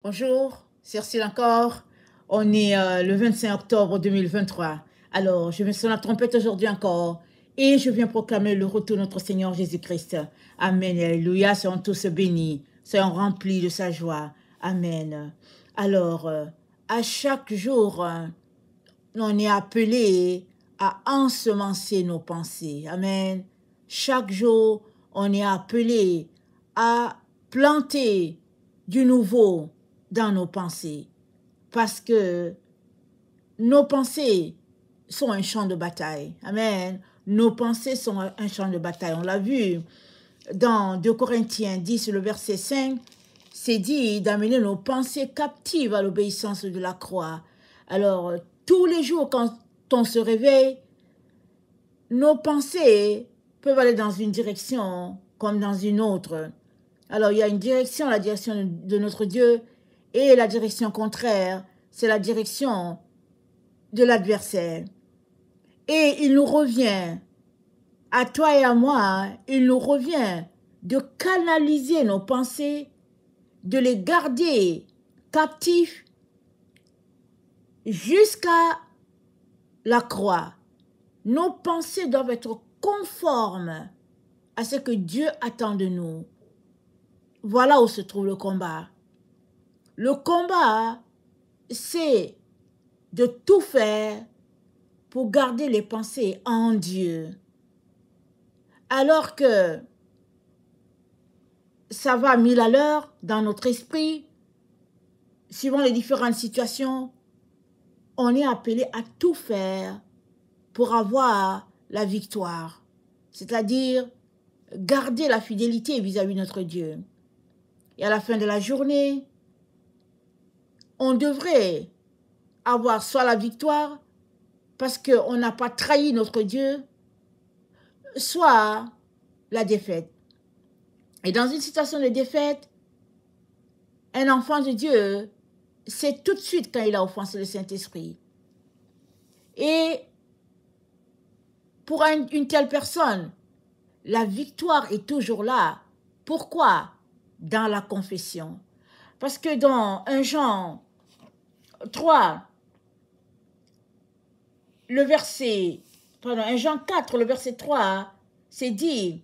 Bonjour, c'est Cyril encore. On est le 25 octobre 2023. Alors, je me sonne la trompette aujourd'hui encore et je viens proclamer le retour de notre Seigneur Jésus-Christ. Amen, alléluia, soyons tous bénis, soyons remplis de sa joie. Amen. Alors, à chaque jour, on est appelé à ensemencer nos pensées. Amen. Chaque jour, on est appelé à planter du nouveau dans nos pensées. Parce que nos pensées sont un champ de bataille. Amen. Nos pensées sont un champ de bataille. On l'a vu dans 2 Corinthiens 10, le verset 5, c'est dit d'amener nos pensées captives à l'obéissance de la croix. Alors, tous les jours, quand on se réveille, nos pensées peuvent aller dans une direction comme dans une autre. Alors, il y a une direction, la direction de notre Dieu, et la direction contraire, c'est la direction de l'adversaire. Et il nous revient, à toi et à moi, il nous revient de canaliser nos pensées, de les garder captifs jusqu'à la croix. Nos pensées doivent être conformes à ce que Dieu attend de nous. Voilà où se trouve le combat. Le combat, c'est de tout faire pour garder les pensées en Dieu. Alors que ça va 1000 à l'heure dans notre esprit, suivant les différentes situations, on est appelé à tout faire pour avoir la victoire. C'est-à-dire garder la fidélité vis-à-vis de notre Dieu. Et à la fin de la journée, on devrait avoir soit la victoire parce qu'on n'a pas trahi notre Dieu, soit la défaite. Et dans une situation de défaite, un enfant de Dieu sait tout de suite quand il a offensé le Saint-Esprit. Et pour une telle personne, la victoire est toujours là. Pourquoi? Dans la confession. Parce que dans 1 Jean 3, le verset, pardon, 1 Jean 4, le verset 3, c'est dit,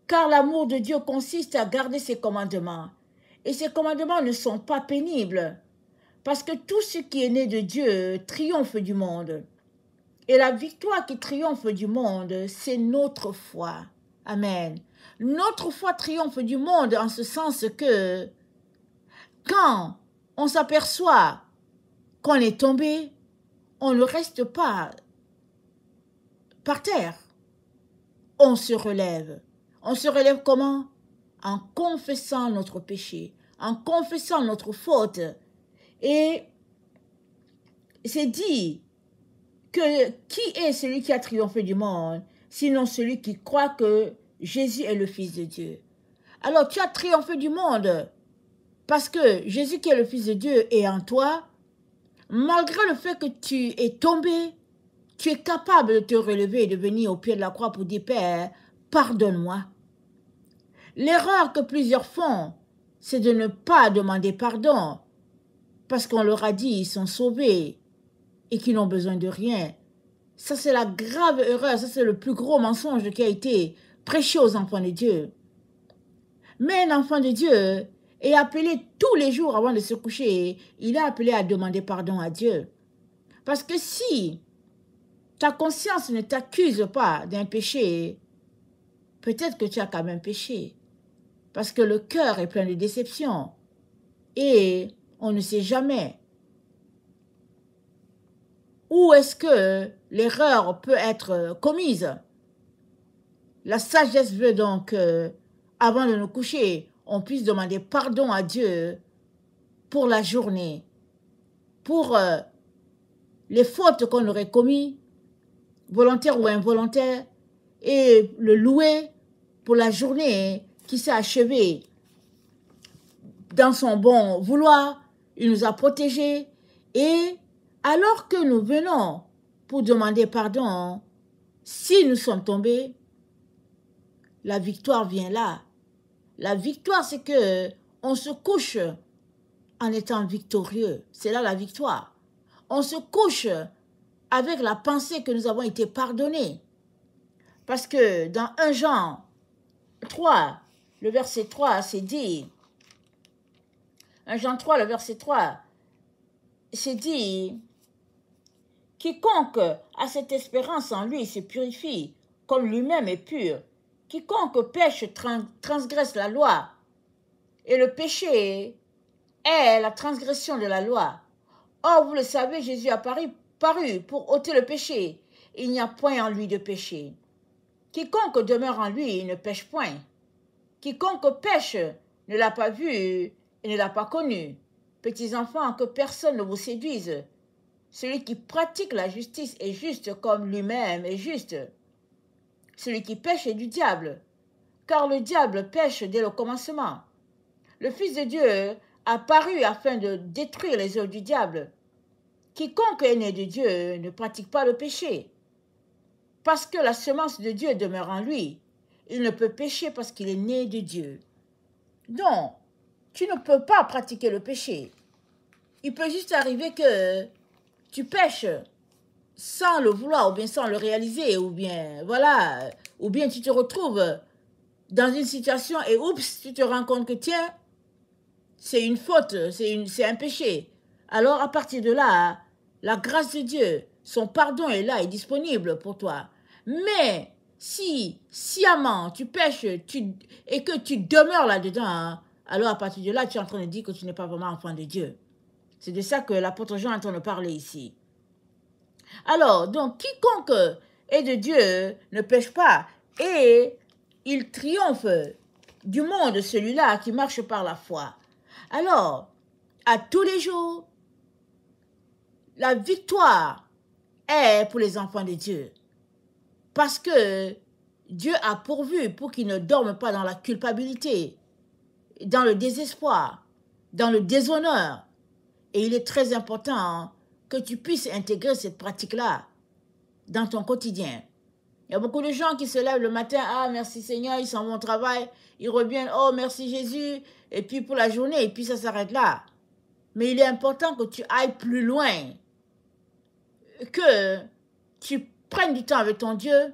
car l'amour de Dieu consiste à garder ses commandements. Et ces commandements ne sont pas pénibles, parce que tout ce qui est né de Dieu triomphe du monde. Et la victoire qui triomphe du monde, c'est notre foi. Amen. Notre foi triomphe du monde en ce sens que quand on s'aperçoit qu'on est tombé, on ne reste pas par terre. On se relève. On se relève comment? En confessant notre péché, en confessant notre faute. Et c'est dit que qui est celui qui a triomphé du monde, sinon celui qui croit que Jésus est le Fils de Dieu. Alors tu as triomphé du monde parce que Jésus qui est le Fils de Dieu est en toi. Malgré le fait que tu es tombé, tu es capable de te relever et de venir au pied de la croix pour dire, Père, pardonne-moi. L'erreur que plusieurs font, c'est de ne pas demander pardon parce qu'on leur a dit qu'ils sont sauvés et qu'ils n'ont besoin de rien. Ça, c'est la grave erreur, ça, c'est le plus gros mensonge qui a été prêché aux enfants de Dieu. Mais un enfant de Dieu est appelé tous les jours avant de se coucher, il est appelé à demander pardon à Dieu. Parce que si ta conscience ne t'accuse pas d'un péché, peut-être que tu as quand même péché. Parce que le cœur est plein de déception. Et on ne sait jamais où est-ce que l'erreur peut être commise. La sagesse veut donc, avant de nous coucher, on puisse demander pardon à Dieu pour la journée, pour les fautes qu'on aurait commises, volontaires ou involontaires, et le louer pour la journée qui s'est achevée. Dans son bon vouloir, il nous a protégés. Et alors que nous venons pour demander pardon, si nous sommes tombés, la victoire vient là. La victoire, c'est que on se couche en étant victorieux. C'est là la victoire. On se couche avec la pensée que nous avons été pardonnés. Parce que dans 1 Jean 3, le verset 3, c'est dit, 1 Jean 3, le verset 3, c'est dit, quiconque a cette espérance en lui se purifie, comme lui-même est pur. Quiconque pêche transgresse la loi, et le péché est la transgression de la loi. Or, vous le savez, Jésus a paru pour ôter le péché. Il n'y a point en lui de péché. Quiconque demeure en lui ne pêche point. Quiconque pêche ne l'a pas vu et ne l'a pas connu. Petits enfants, que personne ne vous séduise. Celui qui pratique la justice est juste comme lui-même est juste. Celui qui pêche est du diable, car le diable pêche dès le commencement. Le Fils de Dieu a paru afin de détruire les œuvres du diable. Quiconque est né de Dieu ne pratique pas le péché, parce que la semence de Dieu demeure en lui. Il ne peut pécher parce qu'il est né de Dieu. Donc, tu ne peux pas pratiquer le péché. Il peut juste arriver que tu pêches sans le vouloir, ou bien sans le réaliser, ou bien, voilà, ou bien tu te retrouves dans une situation et oups, tu te rends compte que tiens, c'est une faute, c'est un péché. Alors, à partir de là, la grâce de Dieu, son pardon est là, est disponible pour toi. Mais si sciemment tu pêches et que tu demeures là-dedans, alors à partir de là, tu es en train de dire que tu n'es pas vraiment enfant de Dieu. C'est de ça que l'apôtre Jean est en train de parler ici. Alors, donc, quiconque est de Dieu ne pêche pas et il triomphe du monde, celui-là qui marche par la foi. Alors, à tous les jours, la victoire est pour les enfants de Dieu. Parce que Dieu a pourvu pour qu'ils ne dorment pas dans la culpabilité, dans le désespoir, dans le déshonneur. Et il est très important que tu puisses intégrer cette pratique-là dans ton quotidien. Il y a beaucoup de gens qui se lèvent le matin, ah merci Seigneur, ils s'en vont au travail, ils reviennent, oh merci Jésus, et puis pour la journée, et puis ça s'arrête là. Mais il est important que tu ailles plus loin, que tu prennes du temps avec ton Dieu,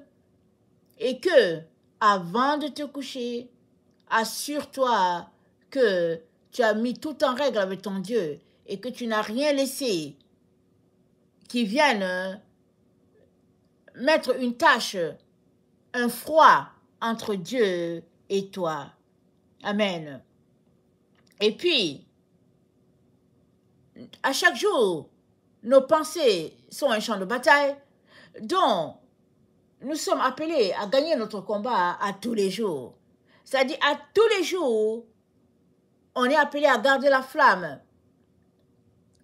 et que avant de te coucher, assure-toi que tu as mis tout en règle avec ton Dieu, et que tu n'as rien laissé qui vienne mettre une tâche, un froid entre Dieu et toi. Amen. Et puis, à chaque jour, nos pensées sont un champ de bataille dont nous sommes appelés à gagner notre combat à tous les jours. C'est-à-dire, à tous les jours, on est appelé à garder la flamme.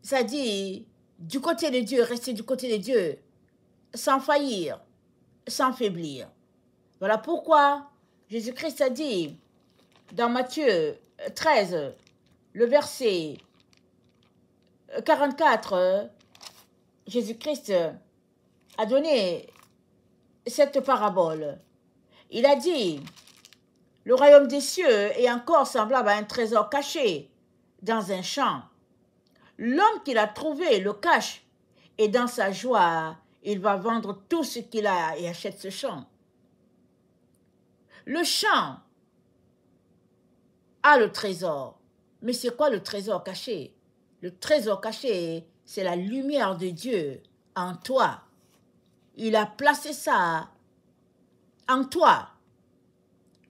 C'est-à-dire, du côté de Dieu, rester du côté de Dieu, sans faillir, sans faiblir. Voilà pourquoi Jésus-Christ a dit dans Matthieu 13, le verset 44, Jésus-Christ a donné cette parabole. Il a dit, le royaume des cieux est encore semblable à un trésor caché dans un champ. L'homme qui l'a trouvé le cache et dans sa joie, il va vendre tout ce qu'il a et achète ce champ. Le champ a le trésor. Mais c'est quoi le trésor caché? Le trésor caché, c'est la lumière de Dieu en toi. Il a placé ça en toi.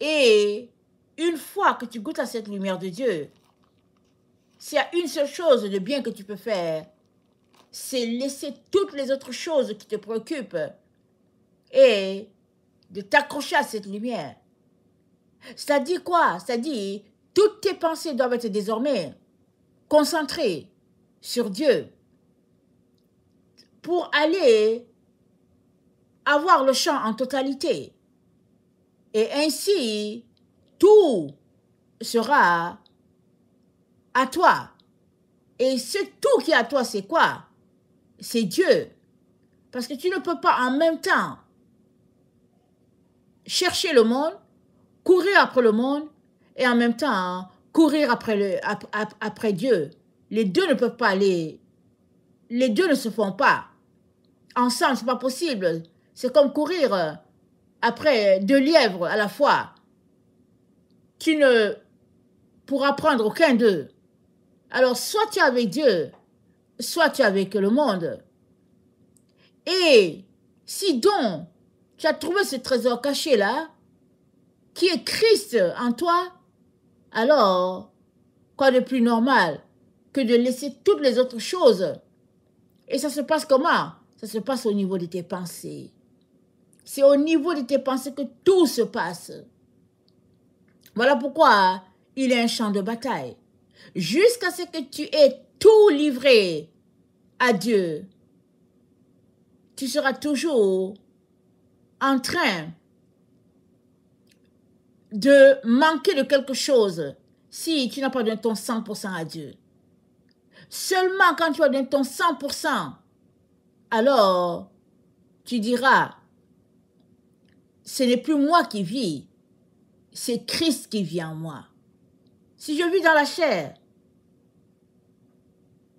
Et une fois que tu goûtes à cette lumière de Dieu, s'il y a une seule chose de bien que tu peux faire, c'est laisser toutes les autres choses qui te préoccupent et de t'accrocher à cette lumière. C'est-à-dire quoi? C'est-à-dire, toutes tes pensées doivent être désormais concentrées sur Dieu pour aller avoir le champ en totalité. Et ainsi, tout sera à toi. Et ce tout qui est à toi, c'est quoi? C'est Dieu. Parce que tu ne peux pas en même temps chercher le monde, courir après le monde, et en même temps courir après Dieu. Les deux ne peuvent pas aller. Les deux ne se font pas. Ensemble, ce n'est pas possible. C'est comme courir après 2 lièvres à la fois. Tu ne pourras prendre aucun d'eux. Alors, soit tu es avec Dieu, soit tu es avec le monde. Et si donc tu as trouvé ce trésor caché là, qui est Christ en toi, alors, quoi de plus normal que de laisser toutes les autres choses? Et ça se passe comment? Ça se passe au niveau de tes pensées. C'est au niveau de tes pensées que tout se passe. Voilà pourquoi il est un champ de bataille. Jusqu'à ce que tu aies tout livré à Dieu, tu seras toujours en train de manquer de quelque chose si tu n'as pas donné ton 100% à Dieu. Seulement quand tu as donné ton 100%, alors tu diras, ce n'est plus moi qui vis, c'est Christ qui vit en moi. Si je vis dans la chair,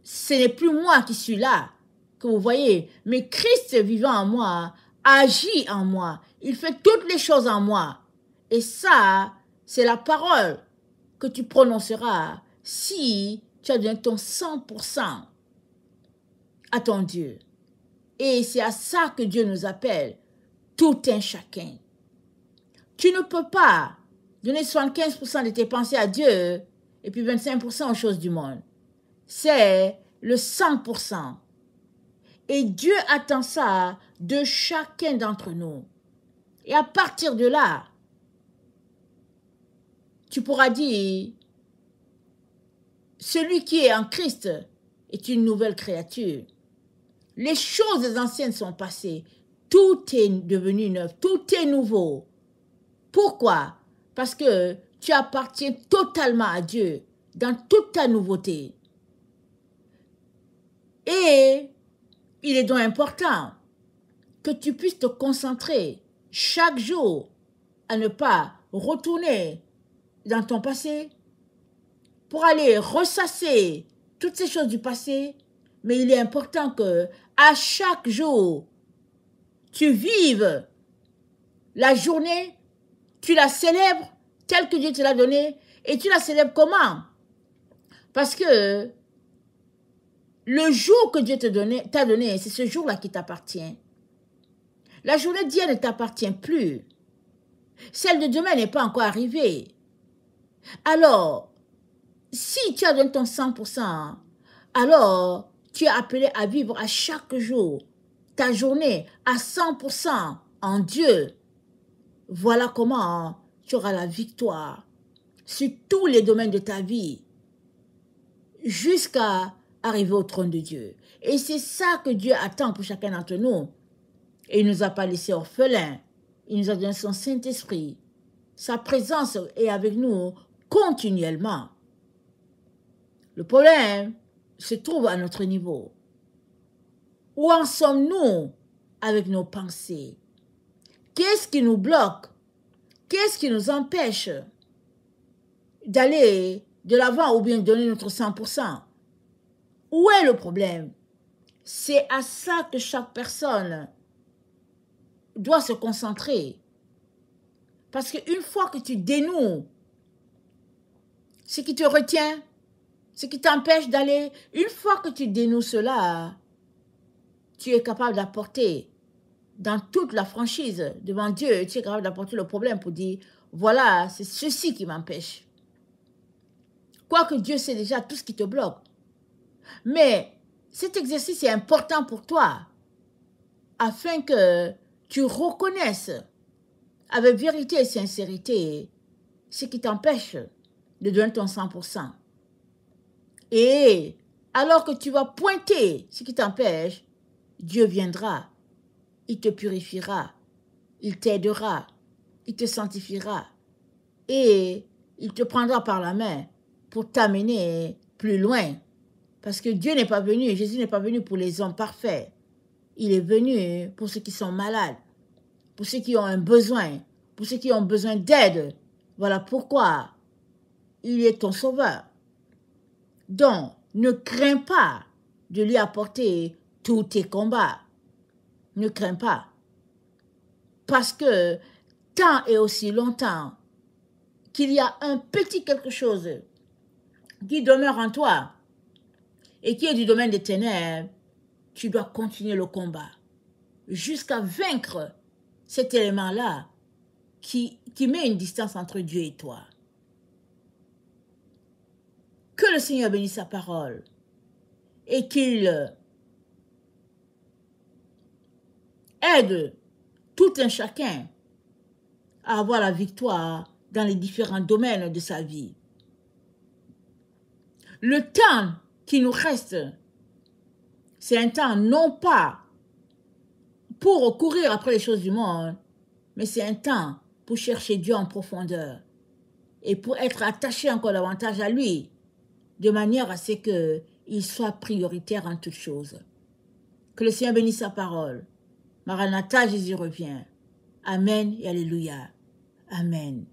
ce n'est plus moi qui suis là, que vous voyez, mais Christ vivant en moi, agit en moi, il fait toutes les choses en moi. Et ça, c'est la parole que tu prononceras si tu as donné ton 100% à ton Dieu. Et c'est à ça que Dieu nous appelle, tout un chacun. Tu ne peux pas donner 75% de tes pensées à Dieu et puis 25% aux choses du monde. C'est le 100%. Et Dieu attend ça de chacun d'entre nous. Et à partir de là, tu pourras dire, celui qui est en Christ est une nouvelle créature. Les choses anciennes sont passées. Tout est devenu neuf. Tout est nouveau. Pourquoi? Parce que tu appartiens totalement à Dieu dans toute ta nouveauté. Et il est donc important que tu puisses te concentrer chaque jour à ne pas retourner dans ton passé pour aller ressasser toutes ces choses du passé. Mais il est important que à chaque jour, tu vives la journée, tu la célèbres telle que Dieu te l'a donnée. Et tu la célèbres comment? Parce que le jour que Dieu t'a donné, c'est ce jour-là qui t'appartient. La journée d'hier ne t'appartient plus. Celle de demain n'est pas encore arrivée. Alors, si tu as donné ton 100%, alors tu es appelé à vivre à chaque jour ta journée à 100% en Dieu. Voilà comment tu auras la victoire sur tous les domaines de ta vie jusqu'à arriver au trône de Dieu. Et c'est ça que Dieu attend pour chacun d'entre nous. Et il ne nous a pas laissés orphelins. Il nous a donné son Saint-Esprit. Sa présence est avec nous continuellement. Le problème se trouve à notre niveau. Où en sommes-nous avec nos pensées? Qu'est-ce qui nous bloque? Qu'est-ce qui nous empêche d'aller de l'avant ou bien de donner notre 100%? Où est le problème? C'est à ça que chaque personne doit se concentrer. Parce qu'une fois que tu dénoues ce qui te retient, ce qui t'empêche d'aller, une fois que tu dénoues cela, tu es capable d'apporter dans toute la franchise devant Dieu, tu es capable d'apporter le problème pour dire, voilà, c'est ceci qui m'empêche. Quoique Dieu sait déjà tout ce qui te bloque. Mais cet exercice est important pour toi, afin que tu reconnaisses avec vérité et sincérité ce qui t'empêche de donner ton 100%. Et alors que tu vas pointer ce qui t'empêche, Dieu viendra, il te purifiera, il t'aidera, il te sanctifiera et il te prendra par la main pour t'amener plus loin. Parce que Dieu n'est pas venu, Jésus n'est pas venu pour les hommes parfaits. Il est venu pour ceux qui sont malades, pour ceux qui ont un besoin, pour ceux qui ont besoin d'aide. Voilà pourquoi il est ton sauveur. Donc, Ne crains pas de lui apporter tous tes combats. Ne crains pas. Parce que tant et aussi longtemps qu'il y a un petit quelque chose qui demeure en toi et qui est du domaine des ténèbres, tu dois continuer le combat jusqu'à vaincre cet élément-là qui met une distance entre Dieu et toi. Que le Seigneur bénisse sa parole et qu'il aide tout un chacun à avoir la victoire dans les différents domaines de sa vie. Le temps qui nous reste, c'est un temps non pas pour courir après les choses du monde, mais c'est un temps pour chercher Dieu en profondeur et pour être attaché encore davantage à lui, de manière à ce qu'il soit prioritaire en toutes choses. Que le Seigneur bénisse sa parole. Maranatha, Jésus revient. Amen et alléluia. Amen.